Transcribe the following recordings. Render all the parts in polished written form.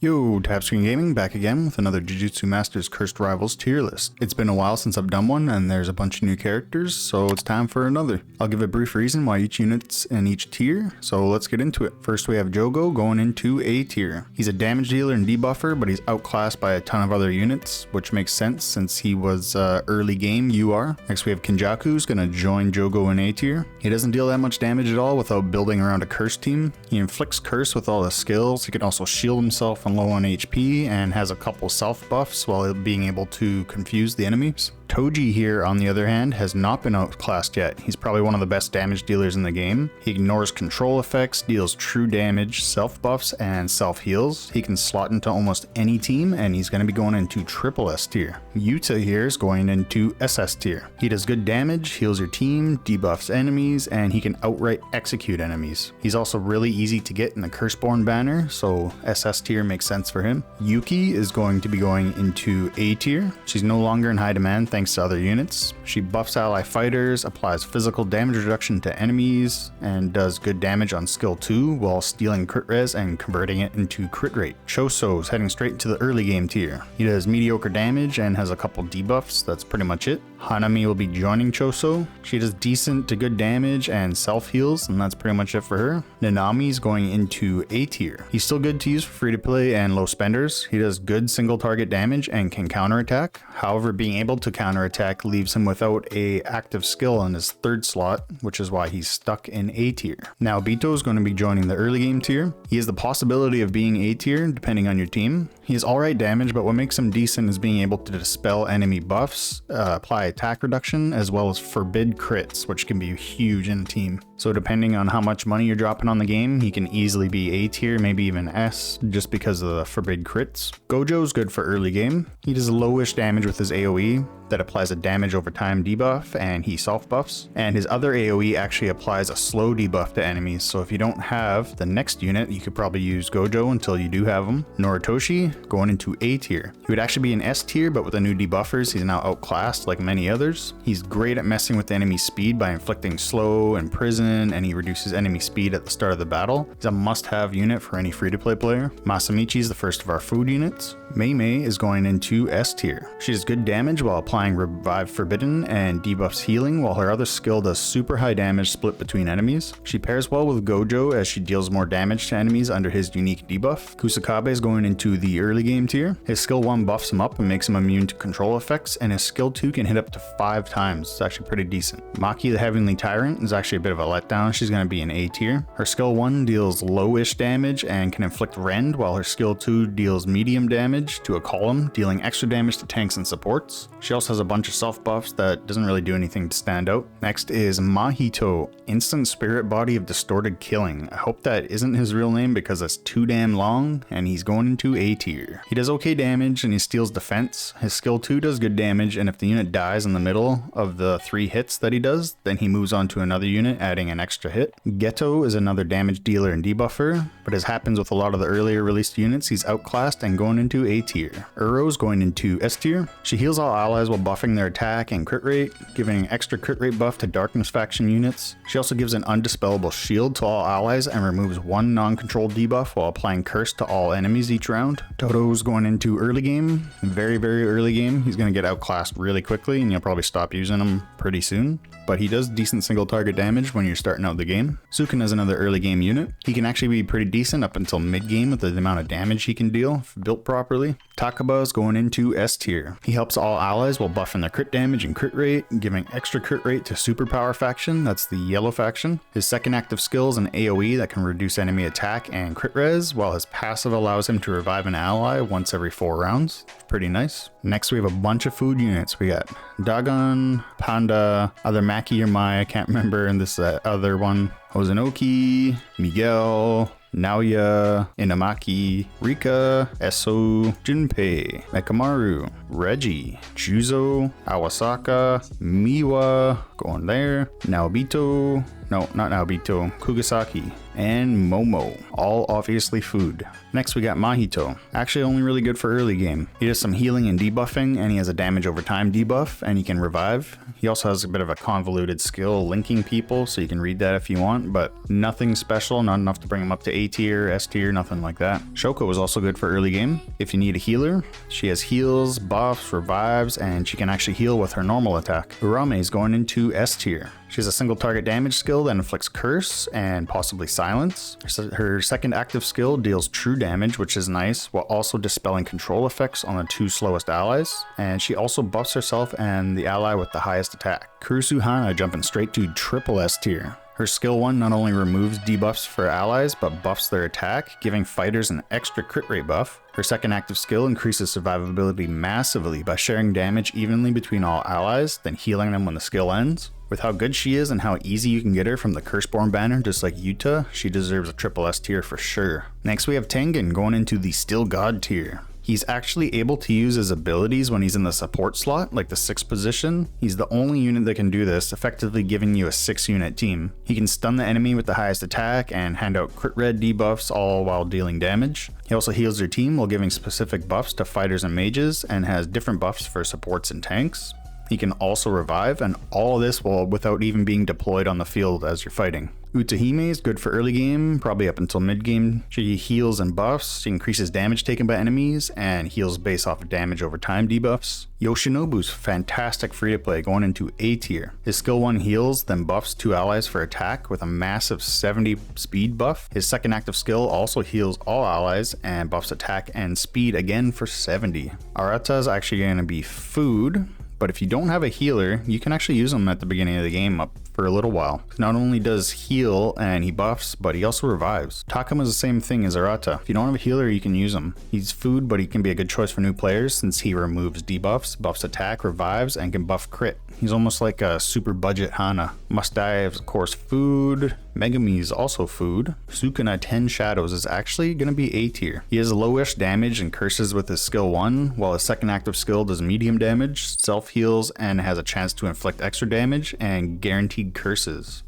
Yo, TapScreen Gaming back again with another Jujutsu Masters Cursed Rivals tier list. It's been a while since I've done one and there's a bunch of new characters, so it's time for another. I'll give a brief reason why each unit's in each tier, so let's get into it. First we have Jogo going into A tier. He's a damage dealer and debuffer, but he's outclassed by a ton of other units, which makes sense since he was early game UR. Next we have Kenjaku, who's gonna join Jogo in A tier. He doesn't deal that much damage at all without building around a curse team. He inflicts curse with all his skills. He can also shield himself low on HP and has a couple self buffs while being able to confuse the enemies. Toji here, on the other hand, has not been outclassed yet. He's probably one of the best damage dealers in the game. He ignores control effects, deals true damage, self buffs, and self heals. He can slot into almost any team, and he's going to be going into triple S tier. Yuta here is going into SS tier. He does good damage, heals your team, debuffs enemies, and he can outright execute enemies. He's also really easy to get in the Curseborn banner, so SS tier makes sense for him. Yuki is going to be going into A tier. She's no longer in high demand thanks to other units. She buffs ally fighters, applies physical damage reduction to enemies, and does good damage on skill 2 while stealing crit res and converting it into crit rate. Choso is heading straight into the early game tier. He does mediocre damage and has a couple debuffs, that's pretty much it. Hanami will be joining Choso. She does decent to good damage and self heals, and that's pretty much it for her. Nanami is going into A tier. He's still good to use for free to play and low spenders. He does good single target damage and can counterattack. However, being able to counterattack leaves him without a active skill on his third slot, which is why he's stuck in A tier. Now Obito is going to be joining the early game tier. He has the possibility of being A tier depending on your team. He has alright damage, but what makes him decent is being able to dispel enemy buffs, apply attack reduction, as well as forbid crits, which can be huge in a team. So depending on how much money you're dropping on the game, he can easily be A tier, maybe even S, just because of the forbid crits. Gojo's good for early game. He does lowish damage with his AoE that applies a damage over time debuff, and he self buffs. And his other AoE actually applies a slow debuff to enemies, so if you don't have the next unit, you could probably use Gojo until you do have him. Noritoshi going into A tier. He would actually be in S tier, but with the new debuffers, he's now outclassed like many others. He's great at messing with the enemy speed by inflicting slow and prison, and he reduces enemy speed at the start of the battle. He's a must-have unit for any free-to-play player. Masamichi is the first of our food units. Mei Mei is going into S tier. She does good damage while applying Revive Forbidden and debuffs healing, while her other skill does super high damage split between enemies. She pairs well with Gojo as she deals more damage to enemies under his unique debuff. Kusakabe is going into the early game tier. His skill 1 buffs him up and makes him immune to control effects, and his skill 2 can hit up to 5 times. It's actually pretty decent. Maki the Heavenly Tyrant is actually a bit of a letdown. She's going to be in A tier. Her skill 1 deals lowish damage and can inflict rend, while her skill 2 deals medium damage to a column, dealing extra damage to tanks and supports. She also has a bunch of self buffs that doesn't really do anything to stand out. Next is Mahito, Instant Spirit Body of Distorted Killing. I hope that isn't his real name because it's too damn long, and he's going into A tier. He does okay damage and he steals defense. His skill 2 does good damage, and if the unit dies in the middle of the 3 hits that he does, then he moves on to another unit, adding an extra hit. Geto is another damage dealer and debuffer, but as happens with a lot of the earlier released units, he's outclassed and going into A tier. Uro's going into S tier. She heals all allies while buffing their attack and crit rate, giving an extra crit rate buff to Darkness faction units. She also gives an undispellable shield to all allies and removes 1 non-controlled debuff while applying curse to all enemies each round. Toto's going into early game, very early game. He's going to get outclassed really quickly and you'll probably stop using him pretty soon, but he does decent single target damage when you're starting out the game. Sukuna is another early game unit. He can actually be pretty decent up until mid game with the amount of damage he can deal if built properly. Takaba is going into S tier. He helps all allies while buffing their crit damage and crit rate, giving extra crit rate to Superpower faction, that's the yellow faction. His second active skill is an AoE that can reduce enemy attack and crit res, while his passive allows him to revive an ally once every 4 rounds. Pretty nice. Next we have a bunch of food units. We got Dagon, Panda, other Maki or Mai, I can't remember, and this other one, Hozanoki, Miguel, Naoya, Inamaki, Rika, Eso, Junpei, Mekamaru, Reggie, Juzo, Awasaka, Miwa, going there, Naobito, no, not Naobito, Kugasaki, and Momo, all obviously food. Next we got Mahito, actually only really good for early game. He does some healing and debuffing, and he has a damage over time debuff, and he can revive. He also has a bit of a convoluted skill linking people, so you can read that if you want, but nothing special, not enough to bring him up to A tier, S tier, nothing like that. Shoko is also good for early game. If you need a healer, she has heals, buffs, revives, and she can actually heal with her normal attack. Urame is going into S tier. She has a single target damage skill that inflicts curse and possibly silence. Her second active skill deals true damage, which is nice, while also dispelling control effects on the 2 slowest allies. And she also buffs herself and the ally with the highest attack. Kurusu Hana jumping straight to triple S tier. Her skill 1 not only removes debuffs for allies, but buffs their attack, giving fighters an extra crit rate buff. Her second active skill increases survivability massively by sharing damage evenly between all allies, then healing them when the skill ends. With how good she is and how easy you can get her from the Curseborn banner, just like Yuta, she deserves a triple S tier for sure. Next we have Tengen going into the Still God tier. He's actually able to use his abilities when he's in the support slot, like the 6th position. He's the only unit that can do this, effectively giving you a 6-unit team. He can stun the enemy with the highest attack and hand out crit red debuffs, all while dealing damage. He also heals their team while giving specific buffs to fighters and mages, and has different buffs for supports and tanks. He can also revive, and all of this without even being deployed on the field as you're fighting. Utahime is good for early game, probably up until mid game. She heals and buffs, she increases damage taken by enemies, and heals based off of damage over time debuffs. Yoshinobu's fantastic free to play, going into A tier. His skill 1 heals, then buffs 2 allies for attack with a massive 70 speed buff. His second active skill also heals all allies and buffs attack and speed again for 70. Arata is actually going to be food, but if you don't have a healer, you can actually use him at the beginning of the game up for a little while. Not only does heal and he buffs, but he also revives. Takuma is the same thing as Arata. If you don't have a healer, you can use him. He's food, but he can be a good choice for new players since he removes debuffs, buffs attack, revives, and can buff crit. He's almost like a super budget Hana. Must Die is of course food. Megami is also food. Sukuna 10 Shadows is actually going to be A tier. He has lowish damage and curses with his skill 1, while his second active skill does medium damage, self heals, and has a chance to inflict extra damage and guaranteed curses.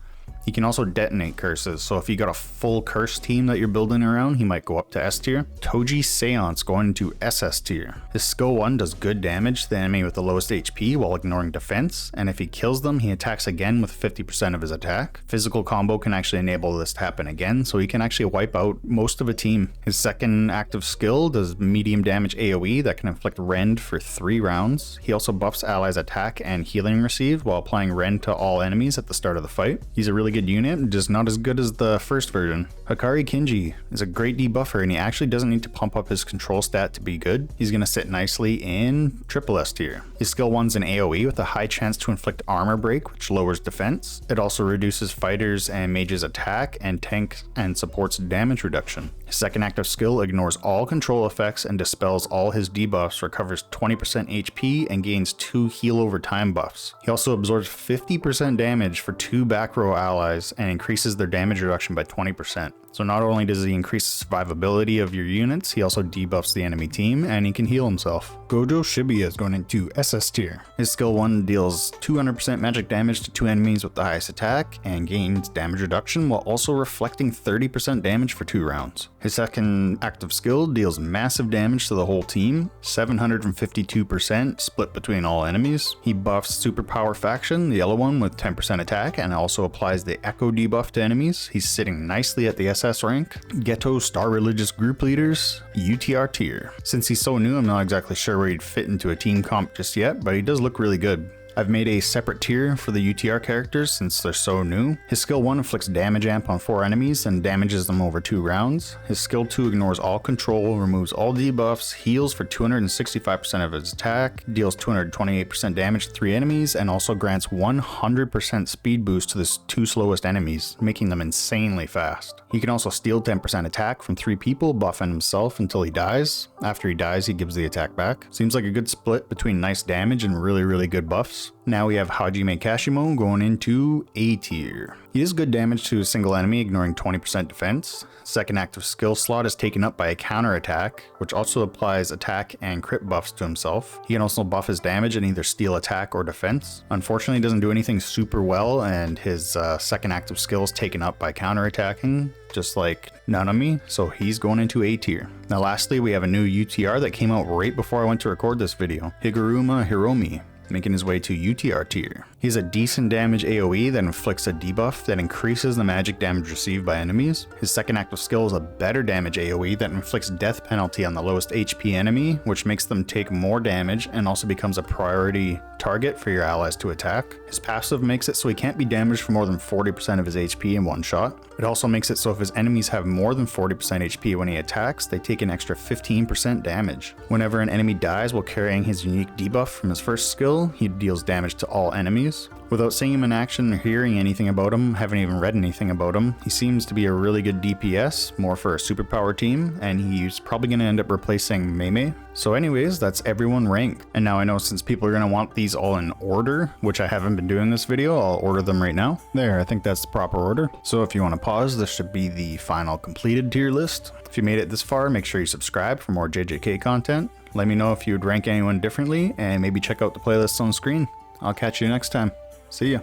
He can also detonate curses, so if you got a full curse team that you're building around, he might go up to S tier. Toji Seance going into SS tier. His skill 1 does good damage to the enemy with the lowest HP while ignoring defense, and if he kills them, he attacks again with 50% of his attack. Physical combo can actually enable this to happen again, so he can actually wipe out most of a team. His second active skill does medium damage AoE that can inflict rend for 3 rounds. He also buffs allies' attack and healing received while applying rend to all enemies at the start of the fight. He's a really good unit, just not as good as the first version. Hikari Kinji is a great debuffer, and he actually doesn't need to pump up his control stat to be good. He's going to sit nicely in triple S tier. His skill 1's an AoE with a high chance to inflict armor break, which lowers defense. It also reduces fighters and mages attack and tank and supports damage reduction. His second active skill ignores all control effects and dispels all his debuffs, recovers 20% HP, and gains 2 heal over time buffs. He also absorbs 50% damage for 2 back row allies and increases their damage reduction by 20%. So not only does he increase the survivability of your units, he also debuffs the enemy team, and he can heal himself. Gojo Shibuya is going into SS tier. His skill 1 deals 200% magic damage to 2 enemies with the highest attack, and gains damage reduction while also reflecting 30% damage for 2 rounds. His second active skill deals massive damage to the whole team, 752% split between all enemies. He buffs Superpower Faction, the yellow one, with 10% attack, and also applies the Echo debuff to enemies. He's sitting nicely at the SS rank. Geto Star Religious Group Leaders, UTR tier. Since he's so new, I'm not exactly sure where he'd fit into a team comp just yet, but he does look really good. I've made a separate tier for the UTR characters since they're so new. His skill 1 inflicts damage amp on 4 enemies and damages them over 2 rounds. His skill 2 ignores all control, removes all debuffs, heals for 265% of his attack, deals 228% damage to 3 enemies, and also grants 100% speed boost to the 2 slowest enemies, making them insanely fast. He can also steal 10% attack from 3 people, buffing himself until he dies. After he dies, he gives the attack back. Seems like a good split between nice damage and really good buffs. Rivals. Now we have Hajime Kashimo going into A tier. He does good damage to a single enemy, ignoring 20% defense. Second active skill slot is taken up by a counter attack, which also applies attack and crit buffs to himself. He can also buff his damage in either steal attack or defense. Unfortunately, he doesn't do anything super well, and his second active skill is taken up by counter attacking, just like Nanami, so he's going into A tier. Now lastly, we have a new UTR that came out right before I went to record this video, Higuruma Hiromi, making his way to UTR tier. He has a decent damage AoE that inflicts a debuff that increases the magic damage received by enemies. His second active skill is a better damage AoE that inflicts death penalty on the lowest HP enemy, which makes them take more damage and also becomes a priority target for your allies to attack. His passive makes it so he can't be damaged for more than 40% of his HP in one shot. It also makes it so if his enemies have more than 40% HP when he attacks, they take an extra 15% damage. Whenever an enemy dies while carrying his unique debuff from his first skill, he deals damage to all enemies. Without seeing him in action or hearing anything about him, haven't even read anything about him, he seems to be a really good DPS, more for a superpower team, and he's probably going to end up replacing Mei. So anyways, that's everyone ranked. And now I know since people are going to want these all in order, which I haven't been doing this video, I'll order them right now. There, I think that's the proper order. So if you want to pause, this should be the final completed tier list. If you made it this far, make sure you subscribe for more JJK content. Let me know if you would rank anyone differently, and maybe check out the playlists on screen. I'll catch you next time. See ya.